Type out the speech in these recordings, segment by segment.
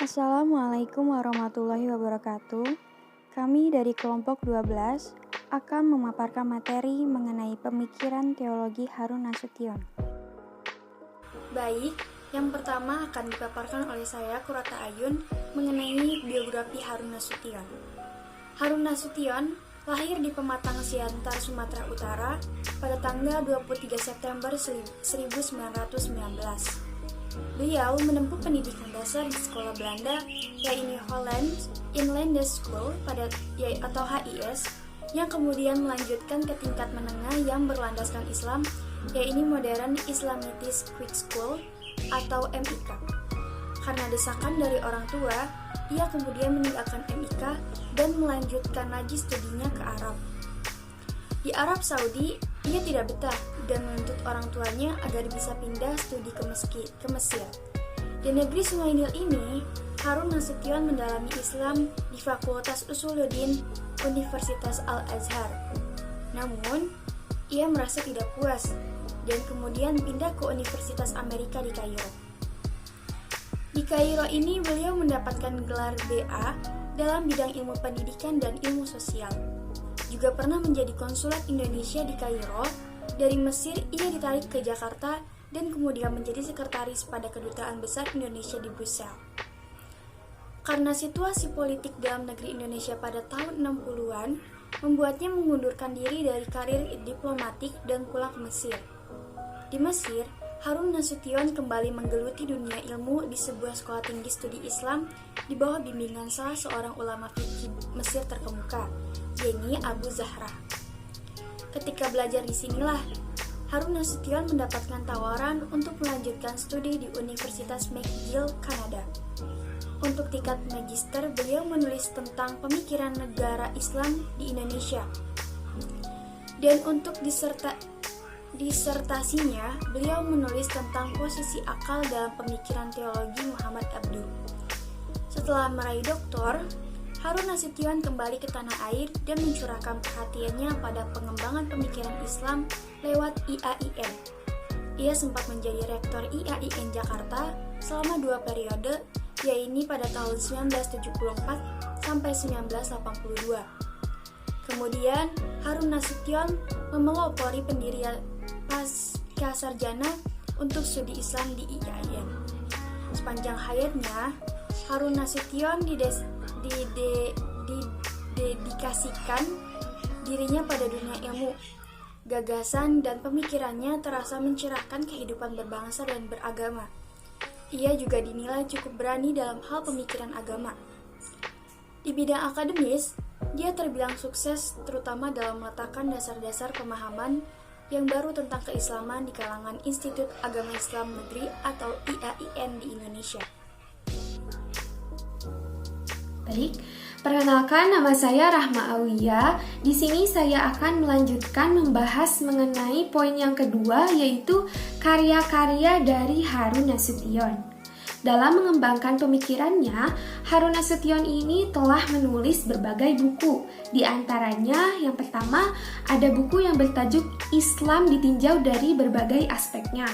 Assalamualaikum warahmatullahi wabarakatuh. Kami dari kelompok 12 akan memaparkan materi mengenai pemikiran teologi Harun Nasution. Baik, yang pertama akan dipaparkan oleh saya, Kurata Ayun, mengenai biografi Harun Nasution. Harun Nasution lahir di Pematang Siantar, Sumatera Utara pada tanggal 23 September 1919. Beliau menempuh pendidikan dasar di sekolah Belanda, yaitu Holland Inlandse School atau HIS, yang kemudian melanjutkan ke tingkat menengah yang berlandaskan Islam, yaitu Modern Islamitis Quick School atau MIK. Karena desakan dari orang tua, ia kemudian meninggalkan MIK dan melanjutkan lagi studinya ke Arab. Di Arab Saudi, ia tidak betah dan menuntut orang tuanya agar bisa pindah studi ke Mesir. Di negeri Sungai Nil ini, Harun Nasution mendalami Islam di Fakultas Usuluddin Universitas Al-Azhar. Namun, ia merasa tidak puas dan kemudian pindah ke Universitas Amerika di Kairo. Di Kairo ini, beliau mendapatkan gelar BA dalam bidang ilmu pendidikan dan ilmu sosial. Juga pernah menjadi konsulat Indonesia di Kairo. Dari Mesir, ia ditarik ke Jakarta dan kemudian menjadi sekretaris pada Kedutaan Besar Indonesia di Brussel. Karena situasi politik dalam negeri Indonesia pada tahun 60-an, membuatnya mengundurkan diri dari karir diplomatik dan pulang ke Mesir. Di Mesir, Harun Nasution kembali menggeluti dunia ilmu di sebuah sekolah tinggi studi Islam di bawah bimbingan salah seorang ulama fikih Mesir terkemuka, yaitu Abu Zahra. Ketika belajar di sinilah, Harun Nasution mendapatkan tawaran untuk melanjutkan studi di Universitas McGill, Kanada. Untuk tingkat magister, beliau menulis tentang pemikiran negara Islam di Indonesia. Dan untuk disertasinya, beliau menulis tentang posisi akal dalam pemikiran teologi Muhammad Abduh. Setelah meraih doktor, Harun Nasution kembali ke tanah air dan mencurahkan perhatiannya pada pengembangan pemikiran Islam lewat IAIN. Ia sempat menjadi rektor IAIN Jakarta selama 2 periode, yaitu pada tahun 1974 sampai 1982. Kemudian, Harun Nasution memelopori pendirian pasca sarjana untuk studi Islam di IAIN. Sepanjang hayatnya, Harun Nasution didedikasikan dirinya pada dunia ilmu. Gagasan dan pemikirannya terasa mencerahkan kehidupan berbangsa dan beragama. Ia juga dinilai cukup berani dalam hal pemikiran agama. Di bidang akademis, dia terbilang sukses terutama dalam meletakkan dasar-dasar pemahaman yang baru tentang keislaman di kalangan Institut Agama Islam Negeri atau IAIN di Indonesia. Baik, perkenalkan nama saya Rahma Awiyah. Di sini saya akan melanjutkan membahas mengenai poin yang kedua, yaitu karya-karya dari Harun Nasution. Dalam mengembangkan pemikirannya, Harun Nasution ini telah menulis berbagai buku. Di antaranya, yang pertama, ada buku yang bertajuk Islam Ditinjau dari Berbagai Aspeknya.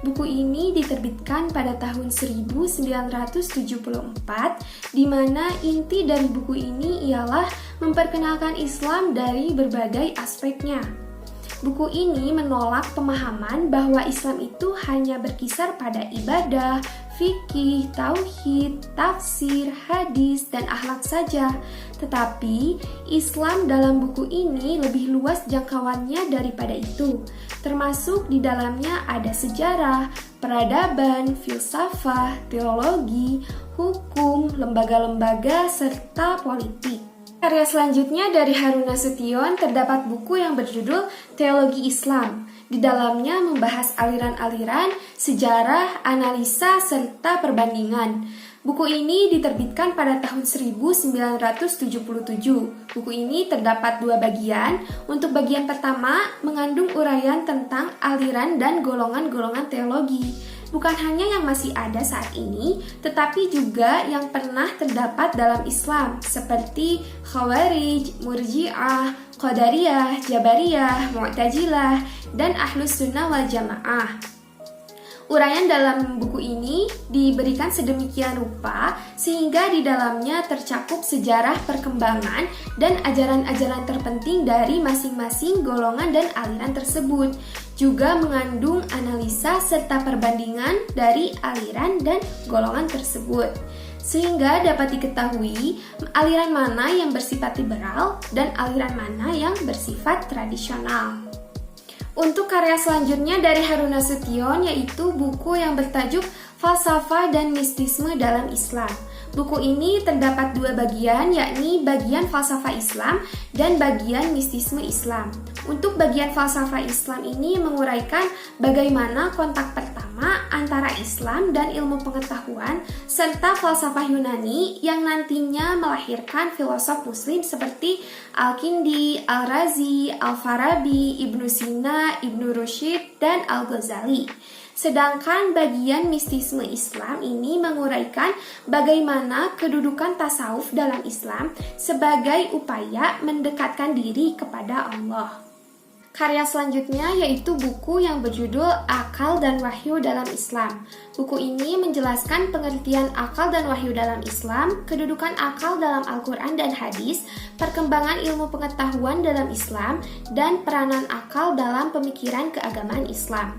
Buku ini diterbitkan pada tahun 1974, di mana inti dari buku ini ialah memperkenalkan Islam dari berbagai aspeknya. Buku ini menolak pemahaman bahwa Islam itu hanya berkisar pada ibadah, fikih, tauhid, tafsir, hadis, dan akhlak saja. Tetapi, Islam dalam buku ini lebih luas jangkauannya daripada itu. Termasuk di dalamnya ada sejarah, peradaban, filsafah, teologi, hukum, lembaga-lembaga, serta politik. Karya selanjutnya dari Harun Nasution terdapat buku yang berjudul Teologi Islam. Di dalamnya membahas aliran-aliran, sejarah, analisa, serta perbandingan. Buku ini diterbitkan pada tahun 1977. Buku ini terdapat 2 bagian. Untuk bagian pertama mengandung uraian tentang aliran dan golongan-golongan teologi. Bukan hanya yang masih ada saat ini, tetapi juga yang pernah terdapat dalam Islam, seperti Khawarij, Murji'ah, Qadariyah, Jabariyah, Mu'tazilah, dan Ahlus Sunnah wal Jamaah. Uraian dalam buku ini diberikan sedemikian rupa sehingga di dalamnya tercakup sejarah perkembangan dan ajaran-ajaran terpenting dari masing-masing golongan dan aliran tersebut. Juga mengandung analisa serta perbandingan dari aliran dan golongan tersebut. Sehingga dapat diketahui aliran mana yang bersifat liberal dan aliran mana yang bersifat tradisional. Untuk karya selanjutnya dari Harun Nasution yaitu buku yang bertajuk Falsafah dan Mistisme dalam Islam. Buku ini terdapat dua bagian, yakni bagian falsafah Islam dan bagian mistisme Islam. Untuk bagian falsafah Islam ini menguraikan bagaimana kontak pertama antara Islam dan ilmu pengetahuan serta falsafah Yunani yang nantinya melahirkan filosof muslim seperti Al-Kindi, Al-Razi, Al-Farabi, Ibnu Sina, Ibnu Rushd, dan Al-Ghazali. Sedangkan bagian mistisme Islam ini menguraikan bagaimana kedudukan tasawuf dalam Islam sebagai upaya mendekatkan diri kepada Allah. Karya selanjutnya yaitu buku yang berjudul Akal dan Wahyu dalam Islam. Buku ini menjelaskan pengertian akal dan wahyu dalam Islam, kedudukan akal dalam Al-Quran dan hadis, perkembangan ilmu pengetahuan dalam Islam, dan peranan akal dalam pemikiran keagamaan Islam.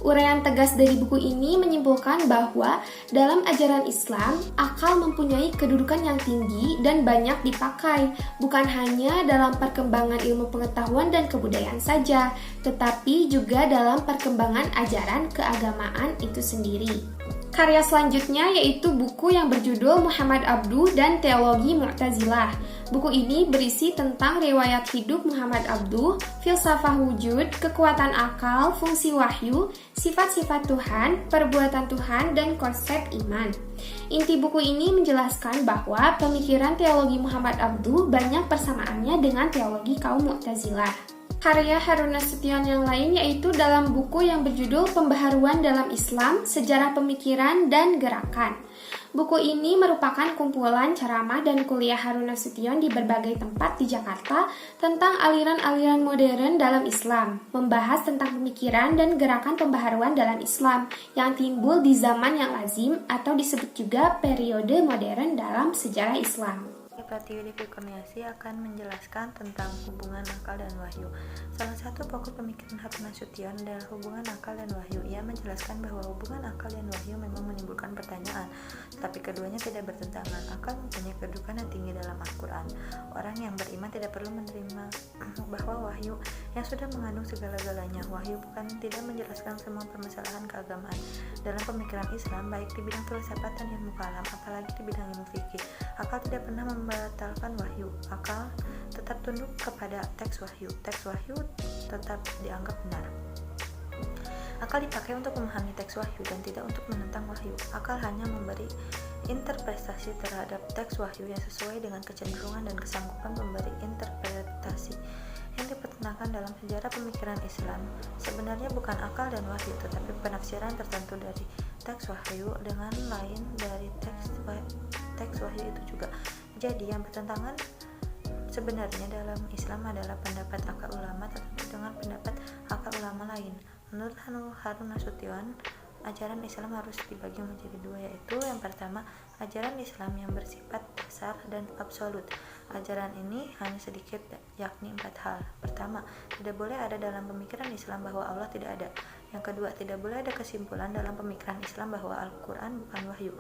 Uraian tegas dari buku ini menyimpulkan bahwa dalam ajaran Islam, akal mempunyai kedudukan yang tinggi dan banyak dipakai, bukan hanya dalam perkembangan ilmu pengetahuan dan kebudayaan saja, tetapi juga dalam perkembangan ajaran keagamaan itu sendiri. Karya selanjutnya yaitu buku yang berjudul Muhammad Abduh dan Teologi Mu'tazilah. Buku ini berisi tentang riwayat hidup Muhammad Abduh, filsafah wujud, kekuatan akal, fungsi wahyu, sifat-sifat Tuhan, perbuatan Tuhan, dan konsep iman. Inti buku ini menjelaskan bahwa pemikiran teologi Muhammad Abduh banyak persamaannya dengan teologi kaum Mu'tazilah. Karya Harun Nasution yang lain yaitu dalam buku yang berjudul Pembaharuan dalam Islam, Sejarah Pemikiran dan Gerakan. Buku ini merupakan kumpulan ceramah dan kuliah Harun Nasution di berbagai tempat di Jakarta tentang aliran-aliran modern dalam Islam, membahas tentang pemikiran dan gerakan pembaharuan dalam Islam yang timbul di zaman yang lazim atau disebut juga periode modern dalam sejarah Islam. Pratiwi Kurniasi akan menjelaskan tentang hubungan akal dan wahyu. Salah satu pokok pemikiran Harun Nasution adalah hubungan akal dan wahyu. Ia menjelaskan bahwa hubungan akal dan wahyu memang menimbulkan pertanyaan, tapi keduanya tidak bertentangan. Akal mempunyai kedudukan yang tinggi dalam Al-Quran. Orang yang beriman tidak perlu menerima bahwa wahyu yang sudah mengandung segala-galanya. Wahyu bukan tidak menjelaskan semua permasalahan keagamaan. Dalam pemikiran Islam, baik di bidang filsafat dan ilmu kalam, apalagi di bidang ilmu fikih, akal tidak pernah membatalkan wahyu. Akal tetap tunduk kepada teks wahyu. Teks wahyu tetap dianggap benar. Akal dipakai untuk memahami teks wahyu dan tidak untuk menentang wahyu. Akal hanya memberi interpretasi terhadap teks wahyu yang sesuai dengan kecenderungan dan kesanggupan pemberi interpretasi. Yang diperkenalkan dalam sejarah pemikiran Islam sebenarnya bukan akal dan wahyu, tetapi penafsiran tertentu dari teks wahyu dengan lain dari teks wahyu itu juga. Jadi yang bertentangan sebenarnya dalam Islam adalah pendapat akal ulama tertentu dengan pendapat akal ulama lain. Menurut Harun Nasution, ajaran Islam harus dibagi menjadi dua, yaitu yang pertama, ajaran Islam yang bersifat dasar dan absolut. Ajaran ini hanya sedikit, yakni 4 hal. Pertama, tidak boleh ada dalam pemikiran Islam bahwa Allah tidak ada. Yang kedua, tidak boleh ada kesimpulan dalam pemikiran Islam bahwa Al-Quran bukan wahyu.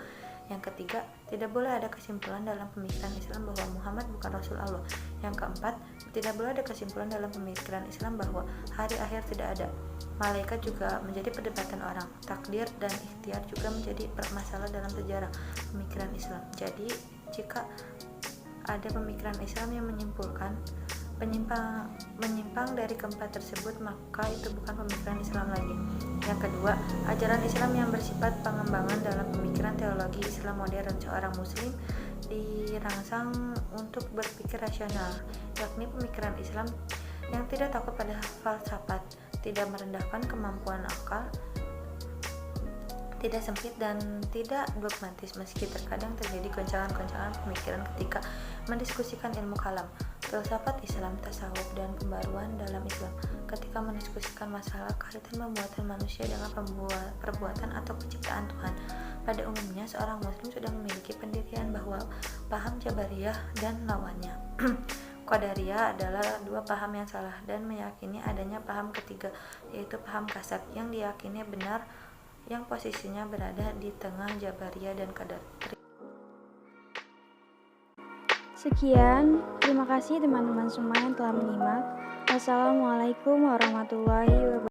Yang ketiga, tidak boleh ada kesimpulan dalam pemikiran Islam bahwa Muhammad bukan Rasul Allah. Yang keempat, tidak boleh ada kesimpulan dalam pemikiran Islam bahwa hari akhir tidak ada. Malaikat juga menjadi perdebatan orang. Takdir dan ikhtiar juga menjadi masalah dalam sejarah pemikiran Islam. Jadi, jika ada pemikiran Islam yang menyimpulkan menyimpang dari keempat tersebut, maka itu bukan pemikiran Islam lagi. Yang kedua, ajaran Islam yang bersifat pengembangan dalam pemikiran teologi Islam modern. Seorang muslim dirangsang untuk berpikir rasional, yakni pemikiran Islam yang tidak takut pada falsafat, tidak merendahkan kemampuan akal, tidak sempit dan tidak dogmatis, meski terkadang terjadi goncangan-goncangan pemikiran ketika mendiskusikan ilmu kalam. filsafat Islam, tasawuf, dan pembaruan dalam Islam ketika mendiskusikan masalah kaitan pembuatan manusia dengan perbuatan atau penciptaan Tuhan. Pada umumnya, seorang muslim sudah memiliki pendirian bahwa paham Jabariyah dan lawannya Qadariyah adalah dua paham yang salah dan meyakini adanya paham ketiga, yaitu paham kasab yang diyakini benar, yang posisinya berada di tengah Jabariyah dan Qadariyah. Sekian, terima kasih teman-teman semua yang telah menyimak. Wassalamualaikum warahmatullahi wabarakatuh.